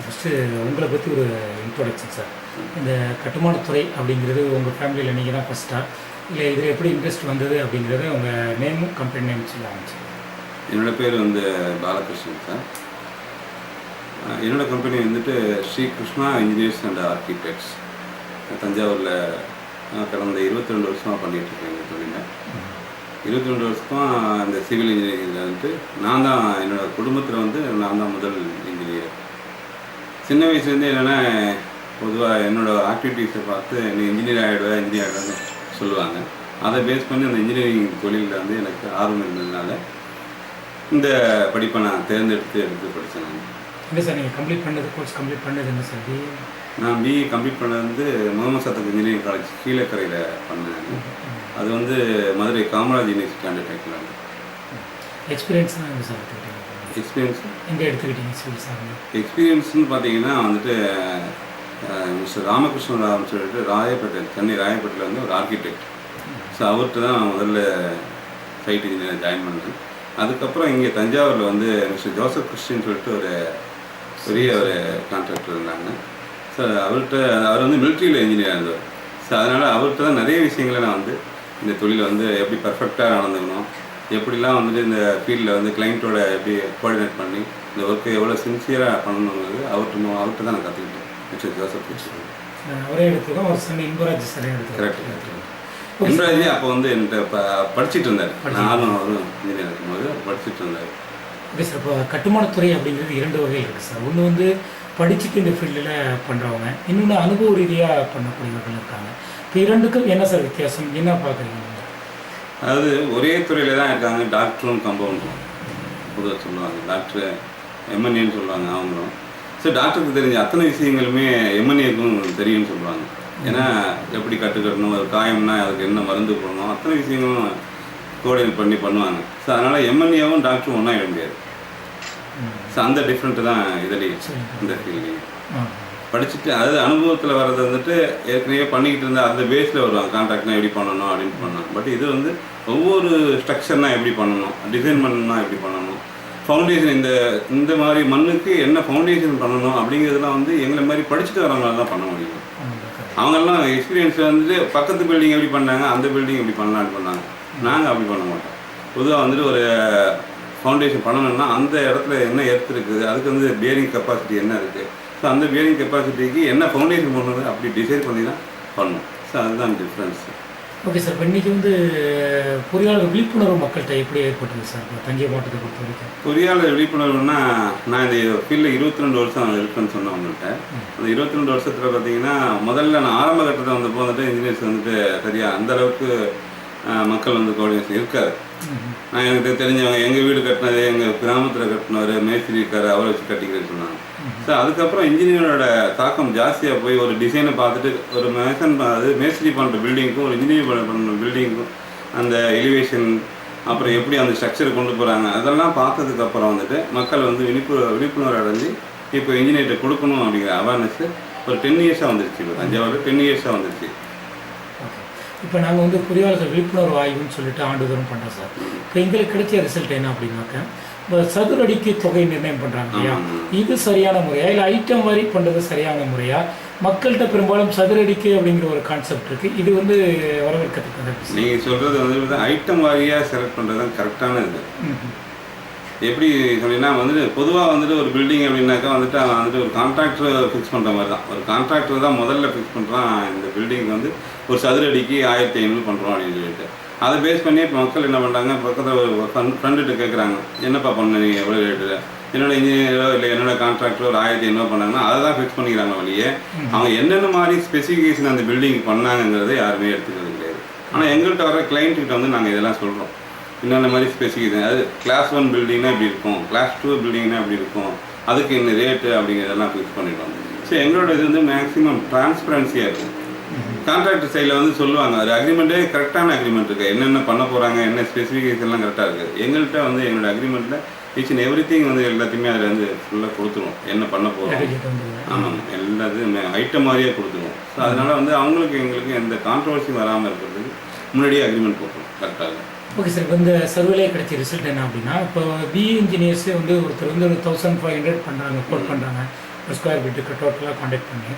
Sir first உங்களை பற்றி ஒரு இன்ட்ரோடக்ஷன் சார். இந்த கட்டுமானத்துறை அப்படிங்கிறது உங்கள் ஃபேமிலியில் நீங்கள் தான் ஃபஸ்ட்டா, இல்லை இதில் எப்படி இன்ட்ரெஸ்ட் வந்தது அப்படிங்கிறத உங்கள் நேமும் கம்பெனி நேம் சொல்லி ஆரம்பிச்சு. என்னோடய பேர் பாலகிருஷ்ணன் சார். என்னோடய company Sri Krishna engineers and architects. தஞ்சாவூரில் கடந்த 22 வருஷமாக பண்ணிகிட்ருக்கேன் எங்கள் தொழிலில். 22 வருஷமாக இந்த சிவில் இன்ஜினியரிங்கில் நான் தான் என்னோடய குடும்பத்தில் நான் தான் முதல் இன்ஜினியர். சின்ன வயசுலேருந்து என்னென்னா பொதுவாக என்னோடய ஆக்டிவிட்டீஸை பார்த்து நீ இன்ஜினியர் ஆகிடுவேன்னு சொல்லுவாங்க. அதை பேஸ் பண்ணி அந்த இன்ஜினியரிங் தொழிலில் எனக்கு ஆர்வம் இருந்ததுனால இந்த படிப்பை நான் எடுத்து படித்தேன். நான் இல்லை சார், நீங்கள் கோர்ஸ் கம்ப்ளீட் பண்ணது என்ன சார்? நான் பிஇ கம்ப்ளீட் பண்ணது முகமது சத்தக் இன்ஜினியரிங் காலேஜ் கீழக்கரையில் பண்ணேன். அது மதுரை காமராஜ் யூனிவர்சிட்டி அண்டர்டேக்கில். எக்ஸ்பீரியன்ஸ்னால் என்ன சார் எடுத்துக்கிட்டீங்க? எக்ஸ்பீரியன்ஸ் எங்கே எடுத்துக்கிட்டீங்க சிவில் சார்? எக்ஸ்பீரியன்ஸ்னு பார்த்தீங்கன்னா மிஸ்டர் ராமகிருஷ்ண ராவ்னு சொல்லிட்டு சென்னை ராயப்பேட்டையில் ஒரு ஆர்கிடெக்ட். ஸோ அவர்கிட்ட தான் நான் முதல்ல சைட் இன்ஜினியர் ஜாயின் பண்ணேன். அதுக்கப்புறம் இங்கே தஞ்சாவூரில் மிஸ்டர் ஜோசப் கிறிஸ்டின்னு சொல்லிட்டு ஒரு பெரிய ஒரு கான்ட்ராக்டர் இருந்தாங்க. ஸோ அவர் மிலிட்ரியில் இன்ஜினியர் இருந்தவர். ஸோ அதனால் அவர்கிட்ட தான் நிறைய விஷயங்களை நான் இந்த தொழிலை எப்படி பர்ஃபெக்டாக நடந்துக்கணும், எப்படிலாம் இந்த ஃபீல்டில் கிளைண்ட்டோட எப்படி கோஆர்டினேட் பண்ணி இந்த ஒர்க்கை எவ்வளோ சின்சியராக பண்ணணுங்கிறது அவர்கிட்ட தான் நான் கற்றுக்கிட்டேன். மிஸ்டர் ஜோசப் கிறிஸ்டின் அவரே எடுத்துக்கோ. ஒரு son Inbaraj sir correct. Inbaraj அப்போ என்கிட்ட படிச்சுட்டு இருந்தார். நானும் அவரும் இன்ஜினியர் இருக்கும்போது படிச்சுட்டு இருந்தார். Okay sir. இப்போ கட்டுமானத்துறை அப்படிங்கிறது 2 வகை இருக்குது சார். ஒன்று படிச்சுட்டு இந்த ஃபீல்டில் பண்ணுறவங்க, இன்னொன்று அனுபவ ரீதியாக பண்ணக்கூடியவர்கள் இருக்காங்க. இப்போ 2க்கும் என்ன சார் வித்தியாசம், என்ன பார்க்குறீங்க? அதாவது ஒரே துறையில் தான் இருக்காங்க. டாக்டரும் கம்பவுண்டரும் பொதுவாக சொல்லுவாங்க. டாக்டர் எம்என்ஏன்னு சொல்லுவாங்க அவங்களும். ஸோ டாக்டருக்கு தெரிஞ்ச அத்தனை விஷயங்களுமே எம்என்ஏக்கும் தெரியும்னு சொல்லுவாங்க. ஏன்னா எப்படி கட்டுக்கட்டணும், ஒரு காயம்னா அதுக்கு என்ன மருந்து போடணும், அத்தனை விஷயங்களும் கோஆர்டினேட் பண்ணி பண்ணுவாங்க. ஸோ அதனால் எம்என்ஏவும் டாக்டரும் ஒன்றா இட முடியாது. ஸோ அந்த டிஃப்ரெண்ட்டு தான் இதுலேயும் இந்த ஃபீல்ட்லேயும் படிச்சுட்டு அதாவது அனுபவத்தில் வர்றது ஏற்கனவே பண்ணிக்கிட்டு இருந்தால் அந்த பேஸில் வருவாங்க. கான்ட்ராக்ட்னா எப்படி பண்ணணும் அப்படின்னு பண்ணணும். பட் இது ஒவ்வொரு ஸ்ட்ரக்சர்னால் எப்படி பண்ணணும், டிசைன் பண்ணணும்னா எப்படி பண்ணணும், ஃபவுண்டேஷன் இந்த மாதிரி மண்ணுக்கு என்ன ஃபவுண்டேஷன் பண்ணணும் அப்படிங்கிறதுலாம் எங்களை மாதிரி படிச்சுட்டு வரவங்களால தான் பண்ண முடியும். அவங்கெல்லாம் எக்ஸ்பீரியன்ஸ் பக்கத்து பில்டிங் எப்படி பண்ணாங்க, அந்த பில்டிங் எப்படி பண்ணலான்னு பண்ணாங்க. நாங்கள் அப்படி பண்ண மாட்டோம். பொதுவாக ஒரு ஃபவுண்டேஷன் பண்ணணும்னா அந்த இடத்துல என்ன எர்த் இருக்குது, அதுக்கு பியரிங் கெப்பாசிட்டி என்ன இருக்குது, ஸோ அந்த பியரிங் கெப்பாசிட்டிக்கு என்ன ஃபவுண்டேஷன் பண்ணணும் அப்படி டிசைட் பண்ணி தான் பண்ணணும். ஸோ அதுதான் டிஃப்ரென்ஸ். Okay sir. இப்போ இன்றைக்கி பொறியாளர் விழிப்புணர்வு மக்கள்கிட்ட எப்படி ஏற்பட்டுது சார் இப்போ தஞ்சை மாவட்டத்தை பொறுத்த வரைக்கும்? பொறியாளர் விழிப்புணர்வுன்னா நான் இந்த ஃபீல்டில் 22 வருஷம் இருக்குன்னு சொன்னேன் உங்கள்கிட்ட. அந்த 22 வருஷத்தில் பார்த்தீங்கன்னா முதல்ல நான் ஆரம்ப கட்டத்தை இன்ஜினியர்ஸ் சரியாக அந்தளவுக்கு மக்கள் கோஆர்டினேஷன் இருக்காது. நான் எனக்கு தெரிஞ்சவங்க எங்கள் வீடு கட்டினது, எங்கள் கிராமத்தில் கட்டினவர் மேஸ்திரி இருக்கார், அவரை வச்சு கட்டிக்கிறேன்னு சொன்னாங்க. ஸோ அதுக்கப்புறம் இன்ஜினியரோட தாக்கம் ஜாஸ்தியாக போய் ஒரு டிசைனை பார்த்துட்டு ஒரு மேஸ்திரி பண்ணுற பில்டிங்க்கும் ஒரு இன்ஜினியர் பண்ணுற பில்டிங்க்கும் அந்த எலிவேஷன் அப்புறம் எப்படி அந்த ஸ்ட்ரக்சரை கொண்டு போகிறாங்க அதெல்லாம் பார்த்ததுக்கப்புறம் மக்கள் விழிப்புணர்வு அடைஞ்சு இப்போ இன்ஜினியர்கிட்ட கொடுக்கணும் அப்படிங்கிற அவேர்னஸ் ஒரு 10 இயர்ஸாக வந்துருச்சு. இப்போ தஞ்சாவூர் 10 இயர்ஸாக வந்துருச்சு. இப்போ நாங்கள் பொறியாளர்கள் விழிப்புணர்வு ஆய்வுன்னு சொல்லிட்டு ஆண்டுதோறும் பண்ணுறோம் சார். இப்போ எங்களுக்கு கிடைச்ச ரிசல்ட் என்ன அப்படின்னாக்க, இப்போ சதுர அடிக்கு தொகை நிர்ணயம் பண்ணுறாங்க இல்லையா, இது சரியான முறையா இல்லை ஐட்டம் மாதிரி பண்ணுறது சரியான முறையா? மக்கள்கிட்ட பெரும்பாலும் சதுர அடிக்கு அப்படிங்கிற ஒரு கான்செப்ட் இருக்குது. இது வரவேற்கத்தக்கது. நீங்கள் சொல்கிறது ஐட்டம் வாரியாக செலக்ட் பண்ணுறது தான் கரெக்டான இது. எப்படி சொன்னீங்கன்னா பொதுவாக ஒரு பில்டிங் அப்படின்னாக்கா அவன் ஒரு கான்ட்ராக்டர் ஃபிக்ஸ் பண்ணுற மாதிரி தான். ஒரு கான்ட்ராக்டர் தான் முதல்ல ஃபிக்ஸ் பண்ணுறான். இந்த பில்டிங் ஒரு சதுர அடிக்கு 1500 பண்ணுறோம் அப்படின்னு சொல்லிட்டு அதை பேஸ் பண்ணி இப்போ மக்கள் என்ன பண்ணுறாங்க, பக்கத்தில் ஒரு ஃப்ரெண்டுகிட்ட கேட்குறாங்க, என்னப்பா பண்ண நீங்கள் எவ்வளோ ரேட்டு, என்னோட இன்ஜினியரோ இல்லை என்னோட கான்ட்ராக்டரோ ஒரு 1500 பண்ணாங்கன்னா அதை தான் ஃபிக்ஸ் பண்ணிக்கிறாங்க வழியே. அவங்க என்னென்ன மாதிரி ஸ்பெசிஃபிகேஷன் அந்த பில்டிங் பண்ணாங்கிறத யாருமே எடுத்துக்கிறது கிடையாது. ஆனால் எங்கள்கிட்ட வர கிளைண்ட்டுக்கிட்ட நாங்கள் இதெல்லாம் சொல்கிறோம். என்னென்ன மாதிரி ஸ்பெசிஃபிகேஷன், அது கிளாஸ் 1 பில்டிங்னா இப்படி இருக்கும், கிளாஸ் 2 பில்டிங்னா இப்படி இருக்கும், அதுக்கு என்ன ரேட்டு அப்படிங்கிறதெல்லாம் ஃபிக்ஸ் பண்ணிடுவோம். ஸோ எங்களோட இது மேக்ஸிமம் டிரான்ஸ்பரன்சியாக இருக்கும். கான்ட்ராக்டர் சைடில் சொல்லுவாங்க ஒரு அக்ரிமெண்ட்டே கரெக்டான அக்ரிமெண்ட் இருக்குது, என்னென்ன பண்ண போகிறாங்க, என்ன ஸ்பெசிஃபிகேஷன்லாம் கரெக்டாக இருக்குது. எங்கள்கிட்ட என்னோட அக்ரிமெண்ட்டில் ஈச் அண்ட் எவ்ரி திங் எல்லாத்தையுமே அதில் ஃபுல்லாக கொடுத்துருவோம். என்ன பண்ண போகிறோம், ஆமாம் எல்லாத்தையும் ஐட்டம் மாதிரியே கொடுத்துருவோம். ஸோ அதனால் அவங்களுக்கு எங்களுக்கு எந்த கான்ட்ரவர்சியும் வராமல் இருக்கிறதுக்கு முன்னாடியே அக்ரிமெண்ட் போட்டுருவோம் கரெக்டாக. Okay sir. இப்போ இந்த சர்வேலே கிடைச்ச ரிசல்ட் என்ன அப்படின்னா, இப்போ பிஇ இன்ஜினியர்ஸே ஒருத்தர் 1500 பண்ணுறாங்க, கோட் பண்ணுறாங்க. ஒரு ஸ்கொயர் ஃபீட்டுக்கு டோட்டலாக காண்டாக்ட் பண்ணி.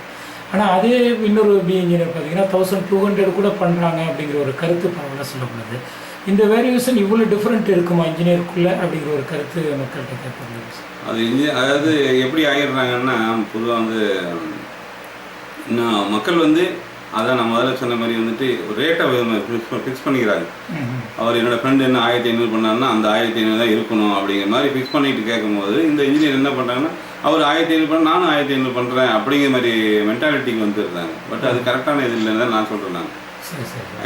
ஆனால் அதே இன்னொரு பி இன்ஜினியர் பார்த்தீங்கன்னா 1200 கூட பண்ணுறாங்க அப்படிங்கிற ஒரு கருத்து பரவலாக சொல்லப்படுது. இந்த வேரியேஷன் இவ்வளோ டிஃப்ரெண்ட் இருக்குமா இன்ஜினியருக்குள்ளே அப்படிங்கிற ஒரு கருத்து மக்கள்கிட்ட கேட்கப்படுது. அது அதாவது எப்படி ஆகிடுறாங்கன்னா, பொதுவாக வந்து இன்னும் மக்கள் வந்து அதான் நான் முதல்ல சொன்ன மாதிரி வந்துட்டு ரேட்டை ஃபிக்ஸ் பண்ணிக்கிறாங்க. அவர் என்னோடய ஃப்ரெண்டு என்ன 1500 பண்ணாருன்னா அந்த 1500 தான் இருக்கணும் அப்படிங்கிற மாதிரி ஃபிக்ஸ் பண்ணிட்டு கேட்கும்போது இந்த இன்ஜினியர் என்ன பண்ணுறாங்கன்னா, அவர் 1500 பண்ண நானும் 1500 பண்ணுறேன் அப்படிங்கிற மாதிரி மென்டாலிட்டிக்கு வந்துடுறாங்க. பட் அது கரெக்டான இது இல்லைன்னு தான் நான் சொல்கிறேன். நான்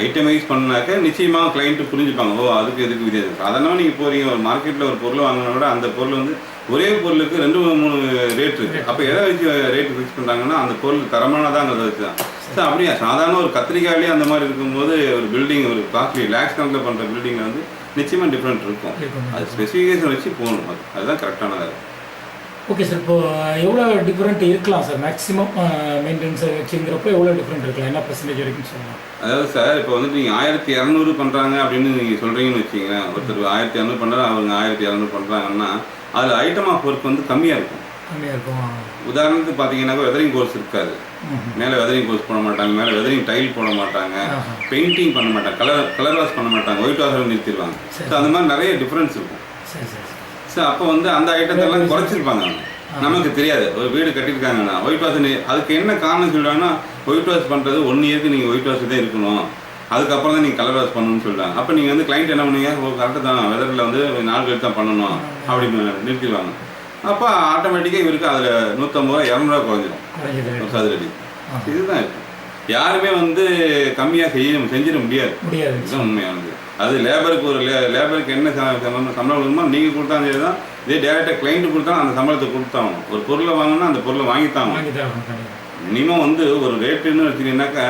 ஐட்டமைஸ் பண்ணாக்க நிச்சயமாக கிளைண்ட்டு புரிஞ்சுப்பாங்க. ஓ அதுக்கு எதுக்கு வித்தியாசம். அதனால் நீங்கள் போகிறீங்க ஒரு மார்க்கெட்டில் ஒரு பொருள் வாங்கினா விட அந்த பொருள் வந்து ஒரே பொருளுக்கு 2-3 ரேட் இருக்குது. அப்போ எதை வச்சு ரேட்டு ஃபிக்ஸ் பண்ணுறாங்கன்னா அந்த பொருள் தரமானதாங்கிறத வச்சு தான். ஸோ அப்படியா சாதாரண ஒரு கத்திரிக்காயிலே அந்த மாதிரி இருக்கும்போது ஒரு பில்டிங் ஒரு காஸ்ட்லி லேக்ஸ் கணக்கில் பண்ணுற பில்டிங்கில் வந்து நிச்சயமாக டிஃப்ரெண்ட் இருக்கும். அது ஸ்பெசிஃபிகேஷன் வச்சு போகணும். அதுதான் கரெக்டானதாக இருக்கும். ஓகே சார், இப்போது எவ்வளோ டிஃப்ரெண்ட் இருக்கலாம் சார்? மேக்ஸிமம் மெயின்டெனன்ஸ் வச்சுங்கிறப்போ எவ்வளோ டிஃப்ரெண்ட் இருக்கலாம்? என்ன பர்சன்டேஜ் வரைக்கும் சொல்லலாம்? அதாவது சார் இப்போ வந்துட்டு நீங்கள் 1200 பண்ணுறாங்க அப்படின்னு நீங்கள் சொல்கிறீங்கன்னு வச்சிங்களேன். ஒருத்தர் 1200 பண்ணுறாங்க, அவங்க 1200 பண்ணுறாங்கன்னா அதில் ஐட்டம் ஆஃப் ஒர்க் வந்து கம்மியாக இருக்கும். உதாரணத்துக்கு பார்த்தீங்கன்னாக்கா வெதரிங் கோர்ஸ் இருக்காது. மேலே வெதரிங் கோர்ஸ் போட மாட்டாங்க, மேலே வெதரிங் டைல் போட மாட்டாங்க, பெயிண்டிங் பண்ண மாட்டாங்க, கலர் வாஷ் பண்ண மாட்டாங்க, ஒயிட் வாஷ் நிறுத்திடுவாங்க. ஸோ அந்த மாதிரி நிறைய டிஃப்ரென்ஸ் இருக்கும். ஸோ அப்போ வந்து அந்த ஐட்டத்தெல்லாம் குறைச்சிருப்பாங்க. நமக்கு தெரியாது. ஒரு வீடு கட்டியிருக்காங்கன்னா ஒயிட் வாஷ் அதுக்கு என்ன காரணம் சொல்கிறாங்கன்னா, ஒயிட் வாஷ் பண்ணுறது 1 இயருக்கு நீங்கள் ஒயிட் வாஷ் தான் இருக்கணும், அதுக்கப்புறம் தான் நீங்கள் கலர் வாஷ் பண்ணணும்னு சொல்கிறாங்க. அப்போ நீங்கள் வந்து கிளைண்ட் என்ன பண்ணுவீங்க, கரெக்டாக தான் வெதரில் வந்து 4 கழித்து தான் பண்ணணும் அப்படின்னு நிறுத்திடுவாங்க. அப்போ ஆட்டோமேட்டிக்காக இவருக்கு அதில் 150 200 குறைஞ்சிடும் சதுரடி. இதுதான் இருக்கும். யாருமே வந்து கம்மியாக செஞ்சிட முடியாது. இதுதான் உண்மையானது. அது லேபருக்கு லேபருக்கு என்ன சம்பளம் கொடுக்குமோ நீங்கள் கொடுத்தா தான். இதே டேரெக்டாக கிளைண்ட்டு கொடுத்தா அந்த சம்பளத்தை கொடுத்தாங்க. ஒரு பொருளை வாங்கினா அந்த பொருளை வாங்கித்தாங்க. மினிமம் வந்து ஒரு ரேட்டுன்னு வச்சுக்கிங்கனாக்கா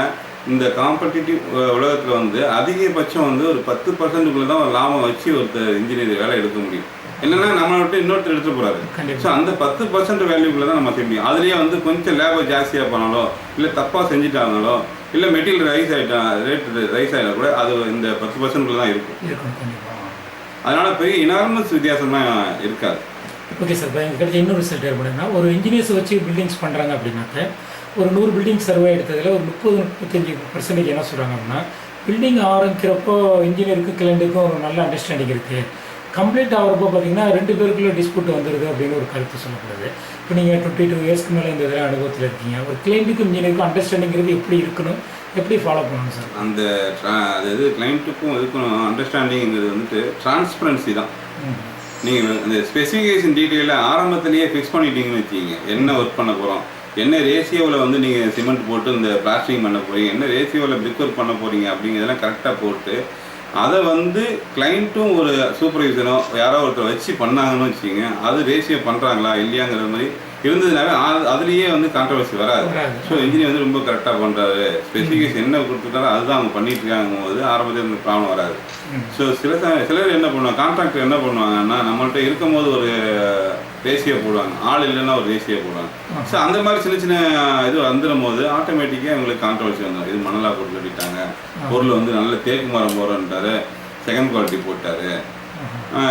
இந்த காம்படிட்டிவ் உலகத்தில் வந்து அதிகபட்சம் வந்து ஒரு 10% தான் ஒரு லாபம் வச்சு ஒருத்தர் இன்ஜினியர் வேலை எடுக்க முடியும். என்னன்னா நம்மளை விட்டு இன்னொருத்தர் எடுத்துட்டு போறாரு. ஸோ அந்த 10% வேல்யூக்குள்ள தான் நம்ம செய்ய முடியும். அதுலேயே வந்து கொஞ்சம் லேபர் ஜாஸ்தியாக பண்ணாலோ இல்லை தப்பாக செஞ்சுட்டாங்களோ இல்லை மெட்டீரியல் ரைஸ் ஆகிட்டா ரேட் ரைஸ் ஆகிட்டா கூட அது இந்த 10% தான் இருக்கும். அதனால பெரிய இனார்மஸ் வித்தியாசமாக இருக்காது. ஓகே சார், இப்போ எங்கள் கிடைச்ச இன்னொரு ரிசல்ட் ஏற்படுதுன்னா ஒரு இன்ஜினியர்ஸ் வச்சு பில்டிங்ஸ் பண்ணுறாங்க அப்படின்னாக்க ஒரு 100 பில்டிங் சர்வே எடுத்ததில் ஒரு 30-35% என்ன சொல்கிறாங்க அப்படின்னா, பில்டிங் ஆரம்பிக்கிறப்போ இன்ஜினியருக்கு கிளைண்ட்டுக்கும் ஒரு நல்ல அண்டர்ஸ்டாண்டிங் இருக்குது. கம்ப்ளீட் ஆகிறப்போ பார்த்தீங்கன்னா 2 பேருக்குள்ளே டிஸ்பியூட் வந்துடுது அப்படின்னு ஒரு கருத்து சொல்லப்படுது. இப்போ நீங்கள் 22 இயர்ஸ்க்கு மேலே இந்த இதில் அனுபவத்தில் இருக்கீங்க. ஒரு கிளைண்ட்டுக்கும் இன்ஜினியருக்கும் அண்டர்ஸ்டாண்டிங்கிறது எப்படி இருக்கணும், எப்படி ஃபாலோ பண்ணணும் சார்? அந்த அதாவது கிளைண்ட்டுக்கும் இதுக்கும் அண்டர்ஸ்டாண்டிங்கிறது வந்துட்டு டிரான்ஸ்பரன்சி தான். நீங்கள் அந்த ஸ்பெசிஃபிகேஷன் டீட்டெயிலில் ஆரம்பத்திலேயே ஃபிக்ஸ் பண்ணிட்டீங்கன்னு வச்சுக்கிங்க. என்ன ஒர்க் பண்ண போகிறோம், என்ன ரேஷியோவில் வந்து நீங்கள் சிமெண்ட் போட்டு இந்த பிளாஸ்டரிங் பண்ண போகிறீங்க, என்ன ரேஷியோவில் பிரிக் ஒர்க் பண்ண போகிறீங்க அப்படிங்கிறதெல்லாம் கரெக்டாக போட்டு அதை வந்து கிளைண்ட்டும் ஒரு சூப்பர்வைசரோ யாரோ ஒருத்தர் வச்சு பண்ணாங்கன்னு வச்சுக்கிங்க. அது ரேஷியோ பண்ணுறாங்களா இல்லையாங்கிற மாதிரி இருந்ததுனாவே அதுலேயே வந்து கான்ட்ரவர்சி வராது. ஸோ இன்ஜினியர் வந்து ரொம்ப கரெக்டாக பண்ணுறாரு, ஸ்பெசிஃபிகேஷன் என்ன கொடுத்துட்டாரோ அதுதான் அவங்க பண்ணிட்டு இருக்காங்க போது ஆரம்பத்தில் இந்த ப்ராப்ளம் வராது. ஸோ சிலர் என்ன பண்ணுவாங்க, கான்ட்ராக்டர் என்ன பண்ணுவாங்கன்னா நம்மள்கிட்ட இருக்கும் போது ஒரு ரேஷியோ போடுவாங்க, ஆள் இல்லைன்னா ஒரு ரேஷியோ போடுவாங்க. ஸோ அந்த மாதிரி சின்ன சின்ன இது வந்துடும் போது ஆட்டோமேட்டிக்காக எங்களுக்கு கான்ட்ரவர்சி வந்துடும். இது மணலாக போட்டு கட்டிட்டாங்க, பொருள் வந்து நல்ல தேக்கு மரம் போடுறன்ட்டாரு, செகண்ட் குவாலிட்டி போட்டார்,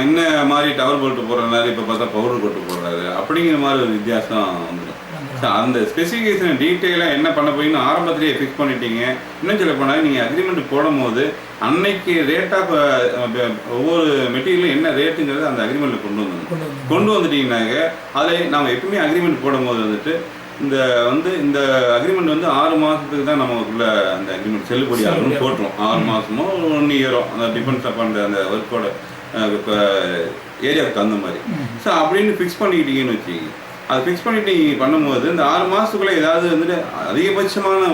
இன்ன மாதிரி டவர் போட்டு போடுறதுனால இப்போ பார்த்தா பவுடர் போட்டு போடுறாரு அப்படிங்கிற மாதிரி ஒரு வித்தியாசம் வந்துடும். ஸோ அந்த ஸ்பெசிஃபிகேஷன் டீட்டெயிலாக என்ன பண்ண போறீங்கன்னு ஆரம்பத்திலேயே ஃபிக்ஸ் பண்ணிட்டீங்க. இன்னும் சொல்ல போனால் நீங்கள் அக்ரிமெண்ட் போடும் போது அன்னைக்கு ரேட் ஆஃப் ஒவ்வொரு மெட்டீரியலும் என்ன ரேட்டுங்கிறது அந்த அக்ரிமெண்ட்டில் கொண்டு வந்துட்டீங்கன்னாக்க அதில் நம்ம எப்பவுமே அக்ரிமெண்ட் போடும் போது வந்துட்டு இந்த அக்ரிமெண்ட் வந்து 6 மாதத்துக்கு தான் நமக்குள்ள அந்த அக்ரிமெண்ட் செல்லுபடி ஆகணும்னு போட்டுரும். 6 மாதமோ 1 இயரோ அந்த டிபெண்ட்ஸ் அப்பான் அந்த ஒர்க்கோட இப்போ ஏரியாவுக்கு தகுந்த மாதிரி. ஸோ அப்படின்னு ஃபிக்ஸ் பண்ணிக்கிட்டீங்கன்னு வச்சுக்கிங்க. அது ஃபிக்ஸ் பண்ணிட்டு நீங்கள் பண்ணும்போது இந்த 6 மாதத்துக்குள்ளே ஏதாவது வந்துட்டு அதிகபட்சமான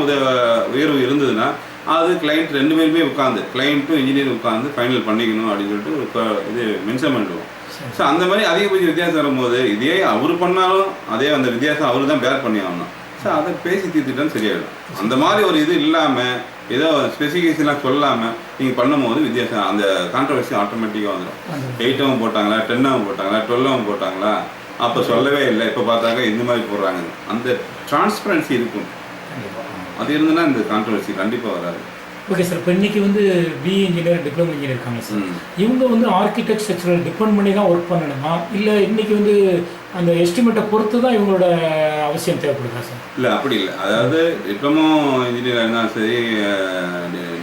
உயர்வு இருந்ததுன்னா அது கிளைண்ட் 2 பேருமே உட்காந்து கிளைண்ட்டும் இன்ஜினியரும் உட்காந்து ஃபைனல் பண்ணிக்கணும் அப்படின்னு சொல்லிட்டு ஒரு இது மென்ஷன் பண்ணுவோம். ஸோ அந்த மாதிரி அதிகபட்ச வித்தியாசம் வரும்போது இதே அவர் பண்ணாலும் அதே அந்த வித்தியாசம் அவர் தான் பேர் பண்ணி ஆகணும். ஸோ அதை பேசி தீர்த்துட்டான்னு சரியாயிடும். அந்த மாதிரி ஒரு இது இல்லாமல் ஏதோ ஸ்பெசிஃபிகேஷன்லாம் சொல்லாமல் நீங்கள் பண்ணும்போது வித்தியாசம் அந்த கான்ட்ரவர்சி ஆட்டோமேட்டிக்காக வந்துடும். 8 போட்டாங்களா, 10 போட்டாங்களா, 12 போட்டாங்களா, அப்போ சொல்லவே இல்லை, இப்போ பார்த்தாங்க இந்த மாதிரி போடுறாங்க. அந்த டிரான்ஸ்பரன்சி இருக்கும். அது இருந்ததுன்னா இந்த கான்ட்ரவர்சி கண்டிப்பாக வராது. Okay sir. இப்போ இன்றைக்கி வந்து பிஇ இன்ஜினியர், டிப்ளமோ இன்ஜினியர் இருக்காங்க சார். இவங்க வந்து ஆர்கிடெக்ட் ஸ்ட்ரக்சரல் டிபெண்ட் பண்ணி தான் ஒர்க் பண்ணணுமா, இல்லை இன்றைக்கி வந்து அந்த எஸ்டிமேட்டை பொறுத்து தான் இவங்களோட அவசியம் தேவைப்படுதா சார்? இல்லை, அப்படி இல்லை. அதாவது டிப்ளமோ இன்ஜினியராக இருந்தாலும் சரி,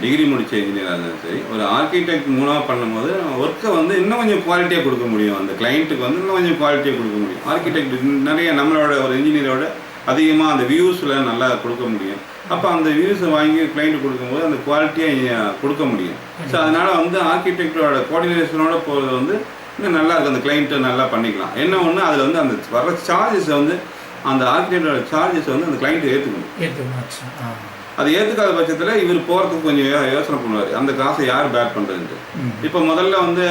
டிகிரி முடித்த இன்ஜினியராக இருந்தாலும் சரி, ஒரு ஆர்கிடெக்ட் மூலமாக பண்ணும்போது ஒர்க்கை வந்து இன்னும் கொஞ்சம் குவாலிட்டியாக கொடுக்க முடியும். அந்த கிளைண்ட்டுக்கு வந்து இன்னும் கொஞ்சம் குவாலிட்டியாக கொடுக்க முடியும். ஆர்கிடெக்ட் நிறைய நம்மளோட ஒரு இன்ஜினியரோட அதிகமாக அந்த வியூஸில் நல்லா கொடுக்க முடியும். அப்போ அந்த வியூஸை வாங்கி கிளைண்ட்டு கொடுக்கும்போது அந்த குவாலிட்டியாக கொடுக்க முடியும். ஸோ அதனால் வந்து ஆர்கிடெக்டோட கோஆர்டினேஷனோட போகிறது வந்து இன்னும் நல்லா இருக்கும். அந்த கிளைண்ட்டு நல்லா பண்ணிக்கலாம். என்ன ஒன்று, அதில் வந்து அந்த வர சார்ஜஸ் வந்து அந்த ஆர்கிடெக்டோட சார்ஜஸ் வந்து அந்த கிளைண்ட்டு ஏற்றுக்கணும். அது ஏற்றுக்காத பட்சத்தில் இவர் போகிறதுக்கு கொஞ்சம் யோசனை பண்ணுவார், அந்த காசை யார் பேக் பண்ணுறதுன்ட்டு. இப்போ முதல்ல வந்து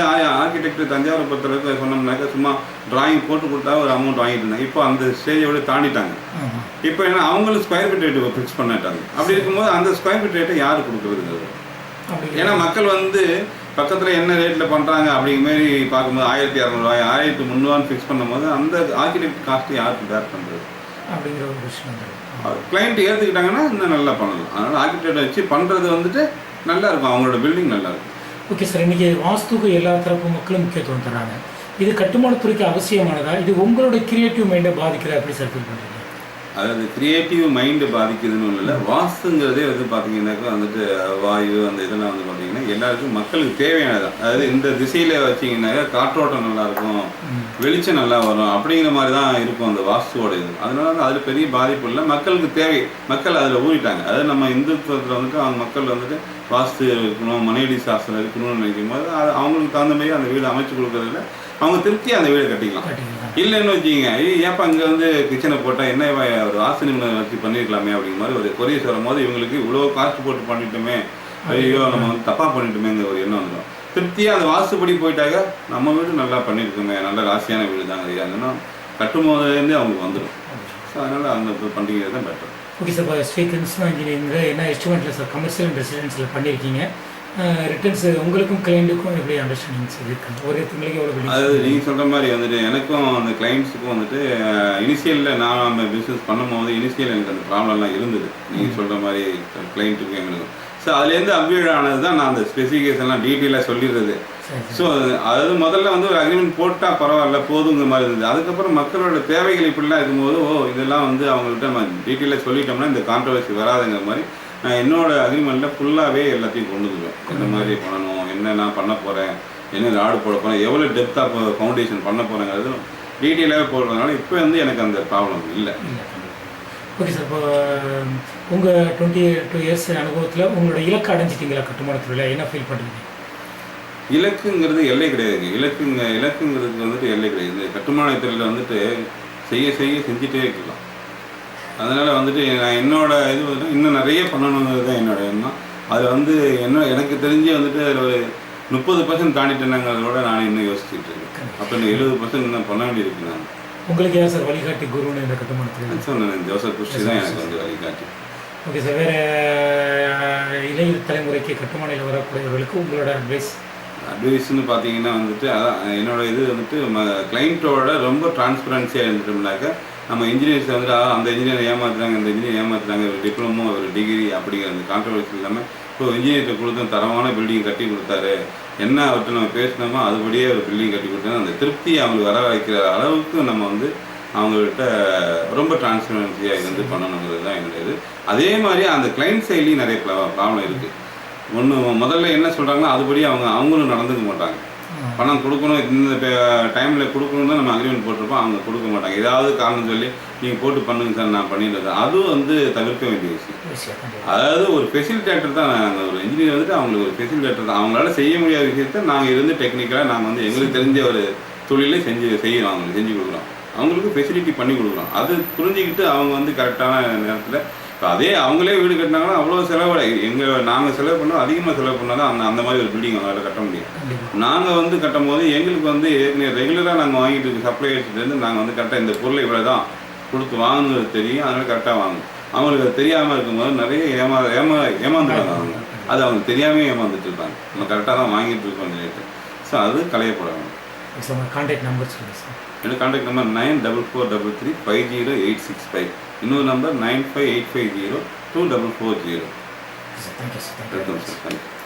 ஆர்கிடெக்ட் தஞ்சாவூரை பொறுத்தளவுக்கு சொன்னோம்னாக்கா சும்மா டிராயிங் போட்டு கொடுத்தா ஒரு அமௌண்ட் வாங்கிட்டு இருந்தாங்க. இப்போ அந்த ஸ்டேஜோட தாண்டிட்டாங்க. இப்போ என்ன, அவங்களும் ஸ்கொயர் ஃபீட் ரேட்டு ஃபிக்ஸ் பண்ணிட்டாங்க. அப்படி இருக்கும்போது அந்த ஸ்கொயர் ஃபீட் ரேட்டை யார் கொடுக்குறதுங்கிறது? ஏன்னா மக்கள் வந்து பக்கத்தில் என்ன ரேட்டில் பண்ணுறாங்க அப்படிங்கிற மாதிரி பார்க்கும்போது 1200 1300 ஃபிக்ஸ் பண்ணும்போது அந்த ஆர்கிடெக்ட் காஸ்ட்டு யாருக்கு பேக் பண்ணுறது அப்படிங்கிற ஒரு விஷயம். கிளைண்ட் ஏற்றுக்கிட்டாங்கன்னா இன்னும் நல்லா பண்ணலாம். அதனால் ஆர்கிடெக்டை வச்சு பண்ணுறது வந்துட்டு நல்லா இருக்கும், அவங்களோட பில்டிங் நல்லா இருக்கும். Okay sir. இன்றைக்கி வாஸ்துக்கு எல்லா தரப்பு மக்களும் முக்கியத்துவம் தராங்க. இது கட்டுமானத்துறைக்கு அவசியமானதா? இது உங்களோட கிரியேட்டிவ் மைண்டை பாதிக்கிறதா எப்படி சார் ஃபீல் பண்ணுறீங்க? அதாவது கிரியேட்டிவ் மைண்டு பாதிக்குதுன்னு இல்லை, வாஸ்துங்கிறதே வந்து பார்த்தீங்கன்னாக்கா வந்துட்டு வாயு அந்த இதெல்லாம் வந்து பார்த்தீங்கன்னா எல்லாருக்கும் மக்களுக்கு தேவையானதான். அதாவது இந்த திசையில் வச்சிங்கன்னாக்கா காற்றோட்டம் நல்லாயிருக்கும், வெளிச்சம் நல்லா வரும், அப்படிங்கிற மாதிரி தான் இருக்கும் அந்த வாஸ்துவோட இது. அதனால அதில் பெரிய பாதிப்பு இல்லை, மக்களுக்கு தேவை. மக்கள் அதில் ஊறிட்டாங்க. அதாவது நம்ம இந்துத்துவத்தில் வந்துட்டு அவங்க மக்கள் வந்துட்டு வாஸ்து இருக்கணும், மனைவி சாஸ்திரம் இருக்கணும்னு நினைக்கும் போது அது அவங்களுக்கு தகுந்த மாதிரி அந்த வீடு அமைச்சு கொடுக்குறதுல அவங்க திருப்தியாக அந்த வீடை கட்டிக்கலாம். இல்லைன்னு வச்சுக்கிங்க, ஏப்பா இங்கே வந்து கிச்சனை போட்டால் என்ன ஒரு வாசனை வச்சு பண்ணியிருக்கலாமே அப்படிங்கிற மாதிரி ஒரு கொரியஸ் வரும்போது இவங்களுக்கு இவ்வளோ காஸ்ட் போட்டு பண்ணிட்டோமே, ஐயோ நம்ம வந்து தப்பாக பண்ணிட்டோமேங்கிற ஒரு எண்ணம் வந்துடும். திருப்தியாக அந்த வாஸ்துப்படி போயிட்டாக்க நம்ம வீடு நல்லா பண்ணியிருக்கோமே, நல்ல ராசியான வீடு தாங்க ஐயாங்கன்னா கட்டும் போதுலேருந்தே அவங்களுக்கு வந்துடும். ஸோ அதனால் அந்த பண்டிகை தான் பெட்டர். Okay sir. இப்போ ஸ்ரீ கிருஷ்ணா இன்ஜினியரிங்கில் என்ன எஸ்டிமேட்டில் சார் கமர்ஷியல் அண்ட் ரெசிடென்சியில் பண்ணியிருக்கீங்க? ரிட்டர்ன்ஸ் உங்களுக்கும் கிளைண்ட்டுக்கும் எப்படி அண்டர்ஸ்டாண்டிங் இருக்குது? ஒரு திங்களுக்கு எவ்வளோ? அதாவது நீங்கள் சொல்கிற மாதிரி வந்துட்டு எனக்கும் அந்த கிளைண்ட்ஸுக்கும் வந்துட்டு இனிஷியலில் நான் நம்ம பிஸ்னஸ் பண்ணும்போது இனிஷியல் எனக்கு அந்த ப்ராப்ளம்லாம் இருந்தது. நீங்கள் சொல்கிற மாதிரி கிளைண்ட்டுக்கும் எங்களுக்கும். ஸோ அதுலேருந்து அப்கிரேட் ஆனது தான் நான் அந்த ஸ்பெசிஃபிகேஷன்லாம் டீட்டெயிலாக சொல்லிடுறது. ஸோ அதாவது முதல்ல வந்து ஒரு அக்ரிமெண்ட் போட்டால் பரவாயில்ல போதுங்கிற மாதிரி இருந்தது. அதுக்கப்புறம் மக்களோட தேவைகள் இப்படிலாம் இருக்கும்போது இதெல்லாம் வந்து அவங்கள்ட்ட நம்ம டீட்டெயிலாக சொல்லிட்டோம்னா இந்த கான்ட்ரவர்சி வராதுங்கிற மாதிரி நான் என்னோடய அக்ரிமெண்ட்டில் ஃபுல்லாகவே எல்லாத்தையும் கொண்டு வந்துடுவேன். என்ன மாதிரி பண்ணணும், என்ன நான் பண்ண போகிறேன், என்ன ராடு போட போகிறேன், எவ்வளோ டெப்த்தாக ஃபவுண்டேஷன் பண்ண போகிறேங்கிறது டீட்டெயிலாகவே போடுறதுனால இப்போ வந்து எனக்கு அந்த ப்ராப்ளம் இல்லை. Okay sir. இப்போ உங்கள் 22 இயர்ஸ் அனுபவத்தில் உங்களோட இலக்கை அடைஞ்சிட்டிங்களா கட்டுமானத்துறையில்? என்ன ஃபீல் பண்ணுறீங்க? இலக்குங்கிறது எல்லை கிடையாதுங்க. இலக்குங்கிறதுக்கு வந்துட்டு எல்லை கிடையாது. இந்த கட்டுமானத்துறையில் வந்துட்டு செஞ்சுட்டே இருக்கலாம். அதனால் வந்துட்டு நான் என்னோட இது வந்து இன்னும் நிறைய பண்ணணுங்கிறது தான் என்னோட எண்ணம். அதில் வந்து எனக்கு தெரிஞ்சு வந்துட்டு அதில் ஒரு 30% தாண்டிட்டேனாங்கிறதோட நான் இன்னும் யோசிச்சுட்டு இருக்கேன். அப்போ இன்னும் 70% இன்னும் பண்ண வேண்டியிருக்கு. நான் உங்களுக்கு ஏன் சார் வழிகாட்டி குருன்னு இந்த கட்டுமானத்தில் சொன்னேன், ஜோசப் குருஷ்டி தான் எனக்கு வந்து வழிகாட்டி. Okay sir. வேறு இளைய தலைமுறைக்கு கட்டுமானில் வரக்கூடியவர்களுக்கு உங்களோட அட்வைஸ்ன்னு பார்த்தீங்கன்னா வந்துட்டு அதான் என்னோட இது வந்துட்டு கிளைண்ட்டோட ரொம்ப டிரான்ஸ்பரன்சியாக இருந்துட்டோம்னாக்கா நம்ம இன்ஜினியர்ஸை வந்துட்டு அந்த இன்ஜினியர் ஏமாத்துறாங்க, இந்த இன்ஜினியர் ஏமாத்துறாங்க, ஒரு டிப்ளமோ ஒரு டிகிரி அப்படிங்கிற அந்த கான்ட்ரவர்சி இல்லாமல் இப்போ இன்ஜினியர்கிட்ட கொடுத்து தரமான பில்டிங் கட்டி கொடுத்தாரு, என்ன அவர்கிட்ட நம்ம பேசினோமோ அதுபடியே ஒரு பில்டிங் கட்டி கொடுத்தோம், அந்த திருப்தியை அவங்களுக்கு வர வைக்கிற அளவுக்கு நம்ம வந்து அவங்கள்ட்ட ரொம்ப டிரான்ஸ்பரன்சியாக இருந்து பண்ணணுங்கிறது தான் என்னுடைய இது. அதே மாதிரி அந்த கிளைண்ட் சைட்லேயும் நிறைய ப்ராப்ளம் இருக்குது. ஒன்று முதல்ல என்ன சொல்கிறாங்களோ அதுபடி அவங்களும் நடந்துக்க மாட்டாங்க. பணம் கொடுக்கணும், இந்த டைமில் கொடுக்கணும் தான் நம்ம அக்ரிமெண்ட் போட்டிருப்போம், அவங்க கொடுக்க மாட்டாங்க. ஏதாவது காரணம் சொல்லி நீங்கள் போட்டு பண்ணுங்க சார் நான் பண்ணிடுறது, அதுவும் வந்து தவிர்க்க வேண்டிய விஷயம். அதாவது ஒரு ஃபெசிலிட்டேட்டர் தான். நாங்கள் ஒரு இன்ஜினியர் வந்துட்டு அவங்களுக்கு ஒரு ஃபெசிலிட்டேட்டர் தான். அவங்களால செய்ய முடியாத விஷயத்த நாங்கள் இருந்து டெக்னிக்கலாக நாங்கள் வந்து எங்களுக்கு தெரிஞ்ச ஒரு தொழிலை செய்யணும், அவங்களுக்கு செஞ்சு கொடுக்குறோம், அவங்களுக்கு ஃபெசிலிட்டி பண்ணி கொடுக்குறோம். அது புரிஞ்சுக்கிட்டு அவங்க வந்து கரெக்டான நேரத்தில் இப்போ அதே அவங்களே வீடு கட்டினாங்கன்னா அவ்வளோ செலவு நாங்கள் செலவு பண்ணோம், அதிகமாக செலவு பண்ணால் தான் அந்த மாதிரி ஒரு பில்டிங் அவங்களால கட்ட முடியும். நாங்கள் வந்து கட்டும் போது எங்களுக்கு வந்து ஏற்கனவே ரெகுலராக நாங்கள் வாங்கிட்டு இருக்க சப்ளையர்ஸ்லேருந்து நாங்கள் வந்து கரெக்டாக இந்த பொருளை இவ்வளோ தான் கொடுத்து வாங்கணுங்கிறது தெரியும், அதனால் கரெக்டாக வாங்கணும். அவங்களுக்கு அது தெரியாமல் இருக்கும்போது நிறைய ஏமாந்துருக்காங்க. அது அவங்க தெரியாமல் ஏமாந்துட்டு இருக்காங்க. நம்ம கரெக்டாக தான் வாங்கிட்டு இருக்கோம் ரேட்டு. ஸோ அது களையப்படாங்க. கான்டாக்ட் நம்பர் சொல்லுங்கள் சார். என்னோட கான்டாக்ட் நம்பர் 9443350865. இன்னொரு number 9585024440. Okay sir, thank you sir, thank you. Welcome sir, thank you.